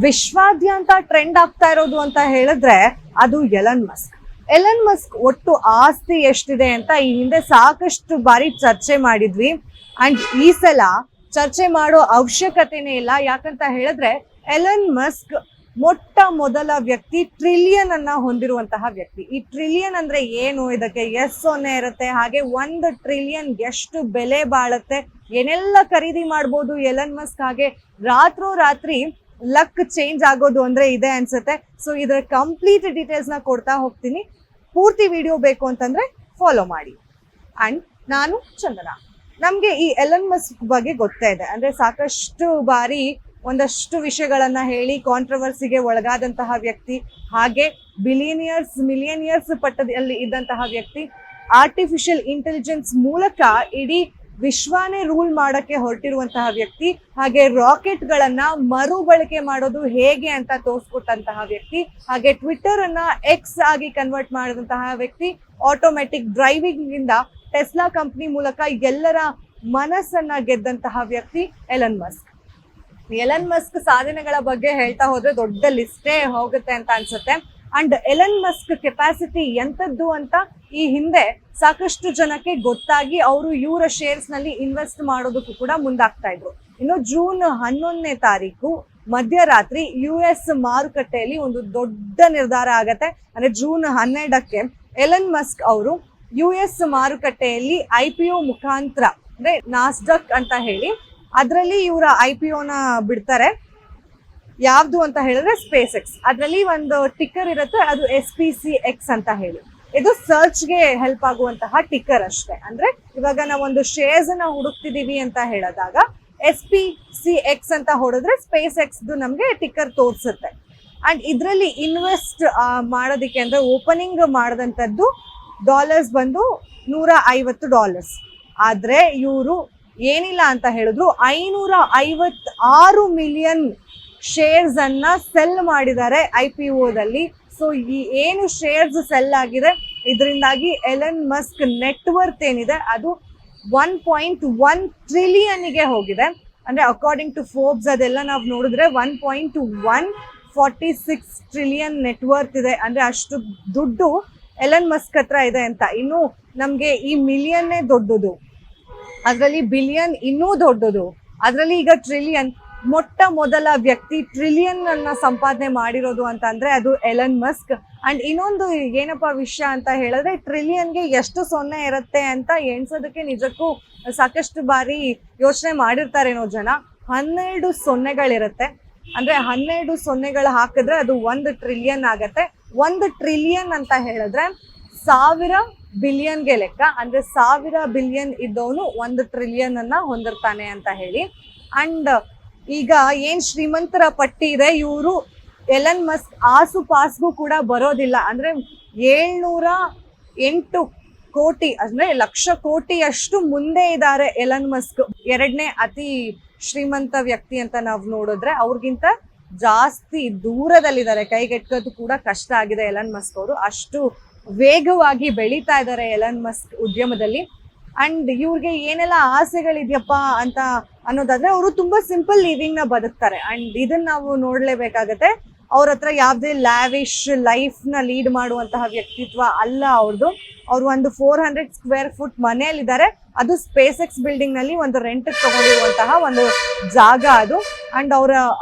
ವಿಶ್ವಾದ್ಯಂತ ಟ್ರೆಂಡ್ ಆಗ್ತಾ ಇರೋದು ಅಂತ ಹೇಳಿದ್ರೆ ಅದು ಎಲನ್ ಮಸ್ಕ್. ಎಲನ್ ಮಸ್ಕ್ ಒಟ್ಟು ಆಸ್ತಿ ಎಷ್ಟಿದೆ ಅಂತ ಈ ಹಿಂದೆ ಸಾಕಷ್ಟು ಬಾರಿ ಚರ್ಚೆ ಮಾಡಿದ್ವಿ. ಅಂಡ್ ಈ ಸಲ ಚರ್ಚೆ ಮಾಡೋ ಅವಶ್ಯಕತೆನೇ ಇಲ್ಲ. ಯಾಕಂತ ಹೇಳಿದ್ರೆ ಎಲನ್ ಮಸ್ಕ್ ಮೊಟ್ಟ ಮೊದಲ ವ್ಯಕ್ತಿ ಟ್ರಿಲಿಯನ್ ಅನ್ನ ಹೊಂದಿರುವಂತಹ ವ್ಯಕ್ತಿ. ಈ ಟ್ರಿಲಿಯನ್ ಅಂದ್ರೆ ಏನು, ಇದಕ್ಕೆ ಎಸ್ ಸೊನ್ನೆ ಇರುತ್ತೆ, ಹಾಗೆ 1 ಟ್ರಿಲಿಯನ್ ಎಷ್ಟು ಬೆಲೆ ಬಾಳುತ್ತೆ, ಏನೆಲ್ಲ ಖರೀದಿ ಮಾಡ್ಬೋದು ಎಲನ್ ಮಸ್ಕ್. ಹಾಗೆ ರಾತ್ರಿ ಲಕ್ ಚೇಂಜ್ ಆಗೋದು ಅಂದ್ರೆ ಇದೆ ಅನ್ಸುತ್ತೆ. ಸೊ ಇದರ ಕಂಪ್ಲೀಟ್ ಡೀಟೇಲ್ಸ್ ನ ಕೊಡ್ತಾ ಹೋಗ್ತೀನಿ. ಪೂರ್ತಿ ವಿಡಿಯೋ ಬೇಕು ಅಂತಂದ್ರೆ ಫಾಲೋ ಮಾಡಿ. ಅಂಡ್ ನಾನು ಚಂದನಾ. ನಮ್ಗೆ ಈ ಎಲನ್ ಮಸ್ಕ್ ಬಗ್ಗೆ ಗೊತ್ತೇ ಇದೆ. ಅಂದ್ರೆ ಸಾಕಷ್ಟು ಬಾರಿ ಒಂದಷ್ಟು ವಿಷಯಗಳನ್ನ ಹೇಳಿ ಕಾಂಟ್ರವರ್ಸಿಗೆ ಒಳಗಾದಂತಹ ವ್ಯಕ್ತಿ, ಹಾಗೆ ಮಿಲಿಯನಿಯರ್ಸ್ ಪಟ್ಟದಲ್ಲಿ ಇದ್ದಂತಹ ವ್ಯಕ್ತಿ. ಆರ್ಟಿಫಿಷಿಯಲ್ ಇಂಟೆಲಿಜೆನ್ಸ್ ಮೂಲಕ ಇಡೀ ವಿಶ್ವನೇ ರೂಲ್ ಮಾಡಕ್ಕೆ ಹೊರಟಿರುವಂತಹ ವ್ಯಕ್ತಿ, ಹಾಗೆ ರಾಕೆಟ್ ಗಳನ್ನ ಮರುಬಳಕೆ ಮಾಡೋದು ಹೇಗೆ ಅಂತ ತೋರಿಸ್ಕೊಟ್ಟಂತಹ ವ್ಯಕ್ತಿ, ಹಾಗೆ ಟ್ವಿಟರ್ ಅನ್ನ ಎಕ್ಸ್ ಆಗಿ ಕನ್ವರ್ಟ್ ಮಾಡಿದಂತಹ ವ್ಯಕ್ತಿ, ಆಟೋಮೆಟಿಕ್ ಡ್ರೈವಿಂಗ್ ಇಂದ ಟೆಸ್ಲಾ ಕಂಪನಿ ಮೂಲಕ ಎಲ್ಲರ ಮನಸ್ಸನ್ನ ಗೆದ್ದಂತಹ ವ್ಯಕ್ತಿ ಎಲನ್ ಮಸ್ಕ್. ಎಲನ್ ಮಸ್ಕ್ ಸಾಧನೆಗಳ ಬಗ್ಗೆ ಹೇಳ್ತಾ ಹೋದ್ರೆ ದೊಡ್ಡ ಲಿಸ್ಟೇ ಹೋಗುತ್ತೆ ಅಂತ ಅನ್ಸುತ್ತೆ. ಅಂಡ್ ಎಲನ್ ಮಸ್ಕ್ ಕೆಪಾಸಿಟಿ ಎಂತದ್ದು ಅಂತ ಈ ಹಿಂದೆ ಸಾಕಷ್ಟು ಜನಕ್ಕೆ ಗೊತ್ತಾಗಿ ಅವರು ಇವರ ಶೇರ್ಸ್ ನಲ್ಲಿ ಇನ್ವೆಸ್ಟ್ ಮಾಡೋದಕ್ಕೂ ಕೂಡ ಮುಂದಾಗ್ತಾ ಇದ್ರು. ಇನ್ನು ಜೂನ್ 11ನೇ ತಾರೀಕು ಮಧ್ಯರಾತ್ರಿ US ಮಾರುಕಟ್ಟೆಯಲ್ಲಿ ಒಂದು ದೊಡ್ಡ ನಿರ್ಧಾರ ಆಗತ್ತೆ. ಅಂದ್ರೆ ಜೂನ್ 12ಕ್ಕೆ ಎಲನ್ ಮಸ್ಕ್ ಅವರು US ಮಾರುಕಟ್ಟೆಯಲ್ಲಿ IPO ಮುಖಾಂತರ, ಅಂದ್ರೆ ನಾಸ್ಡಕ್ ಅಂತ ಹೇಳಿ, ಅದರಲ್ಲಿ ಇವರ IPOನ ಬಿಡ್ತಾರೆ. ಯಾವ್ದು ಅಂತ ಹೇಳಿದ್ರೆ ಸ್ಪೇಸ್ ಎಕ್ಸ್. ಅದರಲ್ಲಿ ಒಂದು ಟಿಕ್ಕರ್ ಇರುತ್ತೆ, ಅದು SPCX ಅಂತ ಹೇಳಿ. ಇದು ಸರ್ಚ್ಗೆ ಹೆಲ್ಪ್ ಆಗುವಂತಹ ಟಿಕ್ಕರ್ ಅಷ್ಟೇ. ಅಂದ್ರೆ ಇವಾಗ ನಾವೊಂದು ಶೇರ್ಸ್ ಅನ್ನ ಹುಡುಕ್ತಿದೀವಿ ಅಂತ ಹೇಳಿದಾಗ SPCX ಅಂತ ಹೊಡೆದ್ರೆ ಸ್ಪೇಸ್ ಎಕ್ಸ್ ನಮ್ಗೆ ಟಿಕ್ಕರ್ ತೋರಿಸುತ್ತೆ. ಅಂಡ್ ಇದರಲ್ಲಿ ಇನ್ವೆಸ್ಟ್ ಮಾಡೋದಿಕ್ಕೆ ಅಂದ್ರೆ ಓಪನಿಂಗ್ ಮಾಡದಂತದ್ದು ಡಾಲರ್ಸ್ ಬಂದು $150. ಆದ್ರೆ ಇವರು ಏನಿಲ್ಲ ಅಂತ ಹೇಳಿದ್ರು 556 ಮಿಲಿಯನ್ ಶೇರ್ಸ್ ಅನ್ನ ಸೆಲ್ ಮಾಡಿದ್ದಾರೆ IPOದಲ್ಲಿ. ಸೊ ಈ ಏನು ಶೇರ್ಸ್ ಸೆಲ್ ಆಗಿದೆ ಇದರಿಂದಾಗಿ ಎಲನ್ ಮಸ್ಕ್ ನೆಟ್ವರ್ತ್ ಏನಿದೆ ಅದು 1.1 ಟ್ರಿಲಿಯನ್ಗೆ ಹೋಗಿದೆ. ಅಂದ್ರೆ ಅಕಾರ್ಡಿಂಗ್ ಟು ಫೋರ್ಬ್ಸ್ ಅದೆಲ್ಲ ನಾವು ನೋಡಿದ್ರೆ 1.146 ಟ್ರಿಲಿಯನ್ ನೆಟ್ವರ್ತ್ ಇದೆ. ಅಂದ್ರೆ ಅಷ್ಟು ದುಡ್ಡು ಎಲನ್ ಮಸ್ಕ್ ಹತ್ರ ಇದೆ ಅಂತ. ಇನ್ನು ನಮ್ಗೆ ಈ ಮಿಲಿಯನ್ನೇ ದೊಡ್ಡದು, ಅದರಲ್ಲಿ ಬಿಲಿಯನ್ ಇನ್ನೂ ದೊಡ್ಡದು, ಅದರಲ್ಲಿ ಈಗ ಟ್ರಿಲಿಯನ್. ಮೊಟ್ಟ ಮೊದಲ ವ್ಯಕ್ತಿ ಟ್ರಿಲಿಯನ್ ಅನ್ನ ಸಂಪಾದನೆ ಮಾಡಿರೋದು ಅಂತ ಅಂದ್ರೆ ಅದು ಎಲನ್ ಮಸ್ಕ್. ಅಂಡ್ ಇನ್ನೊಂದು ಏನಪ್ಪಾ ವಿಷಯ ಅಂತ ಹೇಳಿದ್ರೆ ಟ್ರಿಲಿಯನ್ಗೆ ಎಷ್ಟು ಸೊನ್ನೆ ಇರುತ್ತೆ ಅಂತ ಎಣ್ಸೋದಕ್ಕೆ ನಿಜಕ್ಕೂ ಸಾಕಷ್ಟು ಬಾರಿ ಯೋಚನೆ ಮಾಡಿರ್ತಾರೇನೋ ಜನ. 12 ಸೊನ್ನೆಗಳಿರುತ್ತೆ. ಅಂದ್ರೆ 12 ಸೊನ್ನೆಗಳು ಹಾಕಿದ್ರೆ ಅದು 1 ಟ್ರಿಲಿಯನ್ ಆಗತ್ತೆ. 1 ಟ್ರಿಲಿಯನ್ ಅಂತ ಹೇಳಿದ್ರೆ 1000 ಬಿಲಿಯನ್ಗೆ ಲೆಕ್ಕ. ಅಂದ್ರೆ 1000 ಬಿಲಿಯನ್ ಇದ್ದವನು 1 ಟ್ರಿಲಿಯನ್ ಅನ್ನ ಹೊಂದಿರ್ತಾನೆ ಅಂತ ಹೇಳಿ. ಅಂಡ್ ಈಗ ಏನ್ ಶ್ರೀಮಂತರ ಪಟ್ಟಿ ಇದೆ, ಇವರು ಎಲನ್ ಮಸ್ಕ್ ಆಸುಪಾಸ್ಗೂ ಕೂಡ ಬರೋದಿಲ್ಲ. ಅಂದ್ರೆ 708 ಕೋಟಿ ಅಂದ್ರೆ ಲಕ್ಷ ಕೋಟಿಯಷ್ಟು ಮುಂದೆ ಇದ್ದಾರೆ ಎಲನ್ ಮಸ್ಕ್. 2ನೇ ಅತಿ ಶ್ರೀಮಂತ ವ್ಯಕ್ತಿ ಅಂತ ನಾವು ನೋಡಿದ್ರೆ ಅವ್ರಿಗಿಂತ ಜಾಸ್ತಿ ದೂರದಲ್ಲಿದ್ದಾರೆ. ಕೈಗೆಟ್ಕೋದು ಕೂಡ ಕಷ್ಟ ಆಗಿದೆ ಎಲನ್ ಮಸ್ಕ್ ಅವರು. ಅಷ್ಟು ವೇಗವಾಗಿ ಬೆಳೀತಾ ಇದ್ದಾರೆ ಎಲನ್ ಮಸ್ಕ್ ಉದ್ಯಮದಲ್ಲಿ. ಅಂಡ್ ಇವ್ರಿಗೆ ಏನೆಲ್ಲ ಆಸೆಗಳಿದ್ಯಪ್ಪ ಅಂತ ಅನ್ನೋದಾದ್ರೆ ಅವರು ತುಂಬಾ ಸಿಂಪಲ್ ಲಿವಿಂಗ್ ನ ಬದುಕ್ತಾರೆ. ಅಂಡ್ ಇದನ್ನ ನಾವು ನೋಡ್ಲೇಬೇಕಾಗತ್ತೆ. ಅವ್ರ ಹತ್ರ ಯಾವ್ದೇ ಲ್ಯಾವಿಶ್ ಲೈಫ್ ನ ಲೀಡ್ ಮಾಡುವಂತಹ ವ್ಯಕ್ತಿತ್ವ ಅಲ್ಲ ಅವ್ರದ್ದು. ಅವ್ರು ಒಂದು 400 ಸ್ಕ್ವೇರ್ ಫುಟ್ ಮನೆಯಲ್ಲಿದ್ದಾರೆ. ಅದು ಸ್ಪೇಸ್ ಎಕ್ಸ್ ಬಿಲ್ಡಿಂಗ್ ನಲ್ಲಿ ಒಂದು ರೆಂಟ್ ತಗೊಂಡಿರುವಂತಹ ಒಂದು ಜಾಗ ಅದು. ಅಂಡ್ ಅವರ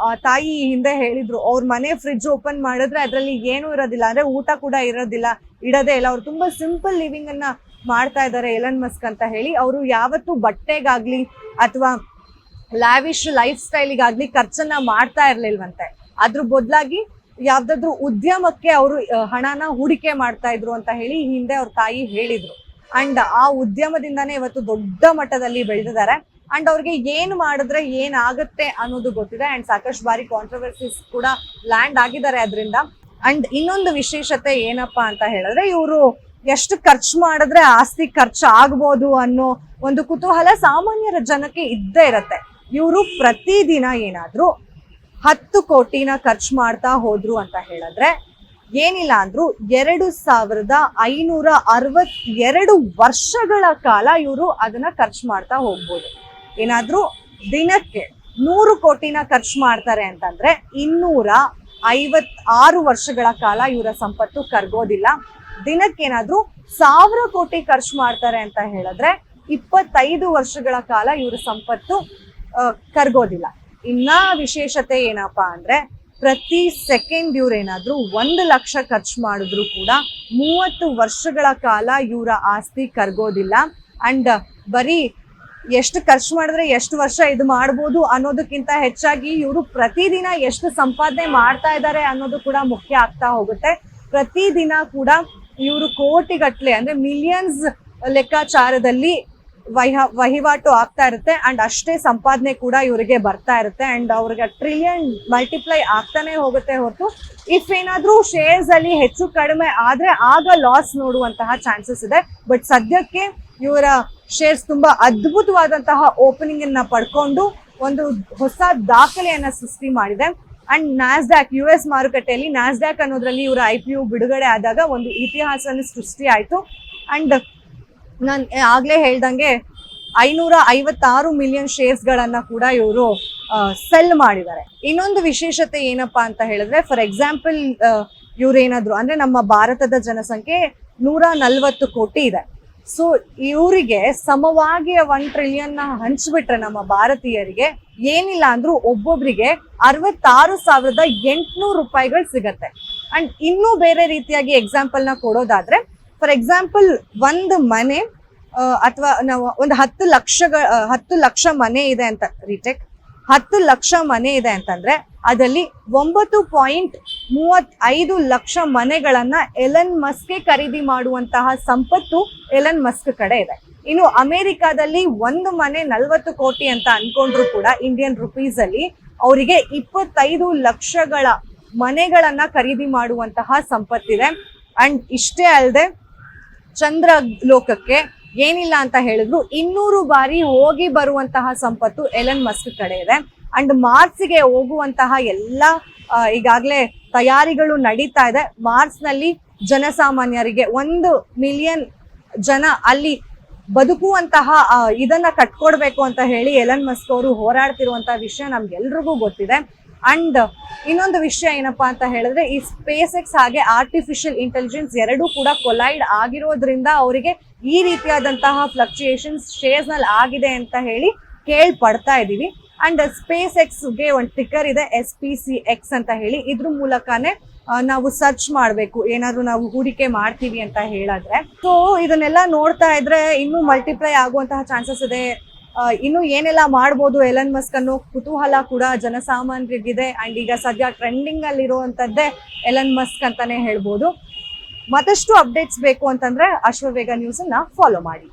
ತಾಯಿ ಹಿಂದೆ ಹೇಳಿದ್ರು ಅವ್ರ ಮನೆ ಫ್ರಿಡ್ಜ್ ಓಪನ್ ಮಾಡಿದ್ರೆ ಅದ್ರಲ್ಲಿ ಏನು ಇರೋದಿಲ್ಲ, ಅಂದ್ರೆ ಊಟ ಕೂಡ ಇಡೋದೇ ಇಲ್ಲ. ಅವ್ರು ತುಂಬಾ ಸಿಂಪಲ್ ಲಿವಿಂಗ್ ಅನ್ನ ಮಾಡ್ತಾ ಇದ್ದಾರೆ ಎಲನ್ ಮಸ್ಕ್ ಅಂತ ಹೇಳಿ. ಅವರು ಯಾವತ್ತೂ ಬಟ್ಟೆಗಾಗ್ಲಿ ಅಥವಾ ಲ್ಯಾವಿಶ್ ಲೈಫ್ ಸ್ಟೈಲಿಗಾಗ್ಲಿ ಖರ್ಚನ್ನ ಮಾಡ್ತಾ ಇರ್ಲಿಲ್ವಂತೆ. ಅದ್ರ ಬದಲಾಗಿ ಯಾವ್ದಾದ್ರು ಉದ್ಯಮಕ್ಕೆ ಅವರು ಹಣನ ಹೂಡಿಕೆ ಮಾಡ್ತಾ ಇದ್ರು ಅಂತ ಹೇಳಿ ಹಿಂದೆ ಅವ್ರ ತಾಯಿ ಹೇಳಿದ್ರು. ಅಂಡ್ ಆ ಉದ್ಯಮದಿಂದಾನೇ ಇವತ್ತು ದೊಡ್ಡ ಮಟ್ಟದಲ್ಲಿ ಬೆಳೆದಿದ್ದಾರೆ. ಅಂಡ್ ಅವ್ರಿಗೆ ಏನ್ ಮಾಡಿದ್ರೆ ಏನಾಗುತ್ತೆ ಅನ್ನೋದು ಗೊತ್ತಿದೆ. ಅಂಡ್ ಸಾಕಷ್ಟು ಬಾರಿ ಕಾಂಟ್ರವರ್ಸೀಸ್ ಕೂಡ ಲ್ಯಾಂಡ್ ಆಗಿದ್ದಾರೆ ಅದರಿಂದ. ಅಂಡ್ ಇನ್ನೊಂದು ವಿಶೇಷತೆ ಏನಪ್ಪಾ ಅಂತ ಹೇಳಿದ್ರೆ ಇವರು ಎಷ್ಟು ಖರ್ಚು ಮಾಡಿದ್ರೆ ಆಸ್ತಿ ಖರ್ಚು ಆಗ್ಬೋದು ಅನ್ನೋ ಒಂದು ಕುತೂಹಲ ಸಾಮಾನ್ಯರ ಜನಕ್ಕೆ ಇದ್ದೇ ಇರತ್ತೆ. ಇವರು ಪ್ರತಿದಿನ ಏನಾದ್ರೂ 10 ಕೋಟಿನ ಖರ್ಚು ಮಾಡ್ತಾ ಹೋದ್ರು ಅಂತ ಹೇಳಿದ್ರೆ ಏನಿಲ್ಲ ಅಂದ್ರು 2562 ವರ್ಷಗಳ ಕಾಲ ಇವರು ಅದನ್ನ ಖರ್ಚು ಮಾಡ್ತಾ ಹೋಗ್ಬೋದು. ಏನಾದ್ರೂ ದಿನಕ್ಕೆ 100 ಕೋಟಿನ ಖರ್ಚು ಮಾಡ್ತಾರೆ ಅಂತಂದ್ರೆ 256 ವರ್ಷಗಳ ಕಾಲ ಇವರ ಸಂಪತ್ತು ಕರ್ಗೋದಿಲ್ಲ. ದಿನಕ್ಕೇನಾದ್ರೂ 1000 ಕೋಟಿ ಖರ್ಚು ಮಾಡ್ತಾರೆ ಅಂತ ಹೇಳಿದ್ರೆ 25 ವರ್ಷಗಳ ಕಾಲ ಇವರ ಸಂಪತ್ತು ಕರ್ಗೋದಿಲ್ಲ. ಇನ್ನ ವಿಶೇಷತೆ ಏನಪ್ಪಾ ಅಂದ್ರೆ ಪ್ರತಿ ಸೆಕೆಂಡ್ ಇವ್ರೇನಾದ್ರೂ 1 ಲಕ್ಷ ಖರ್ಚು ಮಾಡಿದ್ರು ಕೂಡ 30 ವರ್ಷಗಳ ಕಾಲ ಇವರ ಆಸ್ತಿ ಕರ್ಗೋದಿಲ್ಲ. ಅಂಡ್ ಬರೀ ಎಷ್ಟು ಖರ್ಚು ಮಾಡಿದ್ರೆ ಎಷ್ಟು ವರ್ಷ ಇದು ಮಾಡ್ಬೋದು ಅನ್ನೋದಕ್ಕಿಂತ ಹೆಚ್ಚಾಗಿ ಇವರು ಪ್ರತಿದಿನ ಎಷ್ಟು ಸಂಪಾದನೆ ಮಾಡ್ತಾ ಇದ್ದಾರೆ ಅನ್ನೋದು ಕೂಡ ಮುಖ್ಯ ಆಗ್ತಾ ಹೋಗುತ್ತೆ. ಪ್ರತಿದಿನ ಕೂಡ ಇವರು ಕೋಟಿಗಟ್ಲೆ ಅಂದ್ರೆ ಮಿಲಿಯನ್ಸ್ ಲೆಕ್ಕಾಚಾರದಲ್ಲಿ ವಹಿವಾಟು ಆಗ್ತಾ ಇರುತ್ತೆ. ಅಂಡ್ ಅಷ್ಟೇ ಸಂಪಾದನೆ ಕೂಡ ಇವರಿಗೆ ಬರ್ತಾ ಇರುತ್ತೆ. ಅಂಡ್ ಅವ್ರಿಗೆ ಟ್ರಿಲಿಯನ್ ಮಲ್ಟಿಪ್ಲೈ ಆಗ್ತಾನೆ ಹೋಗುತ್ತೆ ಹೊರತು ಇಫ್ ಏನಾದ್ರೂ ಶೇರ್ಸ್ ಅಲ್ಲಿ ಹೆಚ್ಚು ಕಡಿಮೆ ಆದ್ರೆ ಆಗ ಲಾಸ್ ನೋಡುವಂತಹ ಚಾನ್ಸಸ್ ಇದೆ. ಬಟ್ ಸದ್ಯಕ್ಕೆ ಇವರ ಶೇರ್ಸ್ ತುಂಬಾ ಅದ್ಭುತವಾದಂತಹ ಓಪನಿಂಗ್ ಅನ್ನ ಪಡ್ಕೊಂಡು ಒಂದು ಹೊಸ ದಾಖಲೆಯನ್ನ ಸೃಷ್ಟಿ ಮಾಡಿದೆ. ಅಂಡ್ ನ್ಯಾಸ್ಡ್ಯಾಕ್ US ಮಾರುಕಟ್ಟೆಯಲ್ಲಿ ನ್ಯಾಸ್ಡ್ಯಾಕ್ ಅನ್ನೋದ್ರಲ್ಲಿ ಇವರ IPO ಬಿಡುಗಡೆ ಆದಾಗ ಒಂದು ಇತಿಹಾಸನ ಸೃಷ್ಟಿ ಆಯ್ತು. ಅಂಡ್ ನಾನು ಆಗ್ಲೇ ಹೇಳ್ದಂಗೆ 556 ಮಿಲಿಯನ್ ಶೇರ್ಸ್ ಗಳನ್ನ ಕೂಡ ಇವರು ಸೆಲ್ ಮಾಡಿದ್ದಾರೆ. ಇನ್ನೊಂದು ವಿಶೇಷತೆ ಏನಪ್ಪಾ ಅಂತ ಹೇಳಿದ್ರೆ ಫಾರ್ ಎಕ್ಸಾಂಪಲ್ ಇವ್ರೇನಾದ್ರು ಅಂದ್ರೆ ನಮ್ಮ ಭಾರತದ ಜನಸಂಖ್ಯೆ 140 ಕೋಟಿ ಇದೆ. ಸೊ ಇವರಿಗೆ ಸಮವಾಗಿ 1 ಟ್ರಿಲಿಯನ್ ನ ಹಂಚ್ಬಿಟ್ರೆ ನಮ್ಮ ಭಾರತೀಯರಿಗೆ ಏನಿಲ್ಲ ಅಂದ್ರೂ ಒಬ್ಬೊಬ್ರಿಗೆ 66,800 ರೂಪಾಯಿಗಳು ಸಿಗತ್ತೆ. ಅಂಡ್ ಇನ್ನೂ ಬೇರೆ ರೀತಿಯಾಗಿ ಎಕ್ಸಾಂಪಲ್ ನ ಕೊಡೋದಾದ್ರೆ ಫಾರ್ ಎಕ್ಸಾಂಪಲ್ ಒಂದು ಮನೆ ಅಥವಾ ನಾವು ಒಂದು 10 ಲಕ್ಷ ಮನೆ ಇದೆ ಅಂತ ರೀಟೆಕ್ 10 ಲಕ್ಷ ಮನೆ ಇದೆ ಅಂತಂದ್ರೆ ಅದರಲ್ಲಿ 9.35 ಲಕ್ಷ ಮನೆಗಳನ್ನ ಎಲನ್ ಮಸ್ಕ್ ಖರೀದಿ ಮಾಡುವಂತಹ ಸಂಪತ್ತು ಎಲನ್ ಮಸ್ಕ್ ಕಡೆ ಇದೆ. ಇನ್ನು ಅಮೆರಿಕಾದಲ್ಲಿ ಒಂದು ಮನೆ 40 ಕೋಟಿ ಅಂತ ಅನ್ಕೊಂಡ್ರು ಕೂಡ ಇಂಡಿಯನ್ ರುಪೀಸ್ ಅಲ್ಲಿ ಅವರಿಗೆ 25 ಲಕ್ಷಗಳ ಮನೆಗಳನ್ನ ಖರೀದಿ ಮಾಡುವಂತಹ ಸಂಪತ್ತಿದೆ. ಅಂಡ್ ಇಷ್ಟೇ ಅಲ್ಲದೆ ಚಂದ್ರ ಲೋಕಕ್ಕೆ ಏನಿಲ್ಲ ಅಂತ ಹೇಳಿದ್ರು 200 ಬಾರಿ ಹೋಗಿ ಬರುವಂತಹ ಸಂಪತ್ತು ಎಲನ್ ಮಸ್ಕ್ ಕಡೆ ಇದೆ. ಅಂಡ್ ಮಾರ್ಸ್ಗೆ ಹೋಗುವಂತಹ ಎಲ್ಲ ಈಗಾಗಲೇ ತಯಾರಿಗಳು ನಡೀತಾ ಇದೆ. ಮಾರ್ಸ್ ನಲ್ಲಿ ಜನಸಾಮಾನ್ಯರಿಗೆ 1 ಮಿಲಿಯನ್ ಜನ ಅಲ್ಲಿ ಬದುಕುವಂತಹ ಇದನ್ನ ಕಟ್ಕೊಡ್ಬೇಕು ಅಂತ ಹೇಳಿ ಎಲನ್ ಮಸ್ಕ್ ಅವರು ಹೋರಾಡ್ತಿರುವಂತಹ ವಿಷಯ ನಮ್ಗೆಲ್ರಿಗೂ ಗೊತ್ತಿದೆ. ಅಂಡ್ ಇನ್ನೊಂದು ವಿಷಯ ಏನಪ್ಪಾ ಅಂತ ಹೇಳಿದ್ರೆ ಈ ಸ್ಪೇಸ್ ಎಕ್ಸ್ ಹಾಗೆ ಆರ್ಟಿಫಿಷಿಯಲ್ ಇಂಟೆಲಿಜೆನ್ಸ್ ಎರಡೂ ಕೂಡ ಕೊಲೈಡ್ ಆಗಿರೋದ್ರಿಂದ ಅವರಿಗೆ ಈ ರೀತಿಯಾದಂತಹ ಫ್ಲಕ್ಚುಯೇಷನ್ಸ್ ಶೇರ್ಸ್ ನಲ್ಲಿ ಆಗಿದೆ ಅಂತ ಹೇಳಿ ಕೇಳ್ಪಡ್ತಾ ಇದೀವಿ. ಅಂಡ್ ಸ್ಪೇಸ್ ಎಕ್ಸ್ ಗೆ ಒಂದು ಟಿಕ್ಕರ್ ಇದೆ SPCX ಅಂತ ಹೇಳಿ. ಇದ್ರ ಮೂಲಕನೇ ನಾವು ಸರ್ಚ್ ಮಾಡಬೇಕು ಏನಾದ್ರು ನಾವು ಹೂಡಿಕೆ ಮಾಡ್ತೀವಿ ಅಂತ ಹೇಳಿದ್ರೆ. ಸೊ ಇದನ್ನೆಲ್ಲ ನೋಡ್ತಾ ಇದ್ರೆ ಇನ್ನೂ ಮಲ್ಟಿಪ್ಲೈ ಆಗುವಂತಹ ಚಾನ್ಸಸ್ ಇದೆ. ಇನ್ನು ಏನೆಲ್ಲ ಮಾಡ್ಬೋದು ಎಲನ್ ಮಸ್ಕ್ ಅನ್ನೋ ಕುತೂಹಲ ಕೂಡ ಜನಸಾಮಾನ್ಯರಿಗಿದೆ. ಅಂಡ್ ಈಗ ಸದ್ಯ ಟ್ರೆಂಡಿಂಗ್ ಅಲ್ಲಿ ಇರುವಂತದ್ದೇ ಎಲನ್ ಮಸ್ಕ್ ಅಂತಾನೆ ಹೇಳ್ಬೋದು. ಮತ್ತಷ್ಟು ಅಪ್ಡೇಟ್ಸ್ ಬೇಕು ಅಂತಂದ್ರೆ ಅಶ್ವವೇಗ ನ್ಯೂಸ್ ಅನ್ನ ಫಾಲೋ ಮಾಡಿ.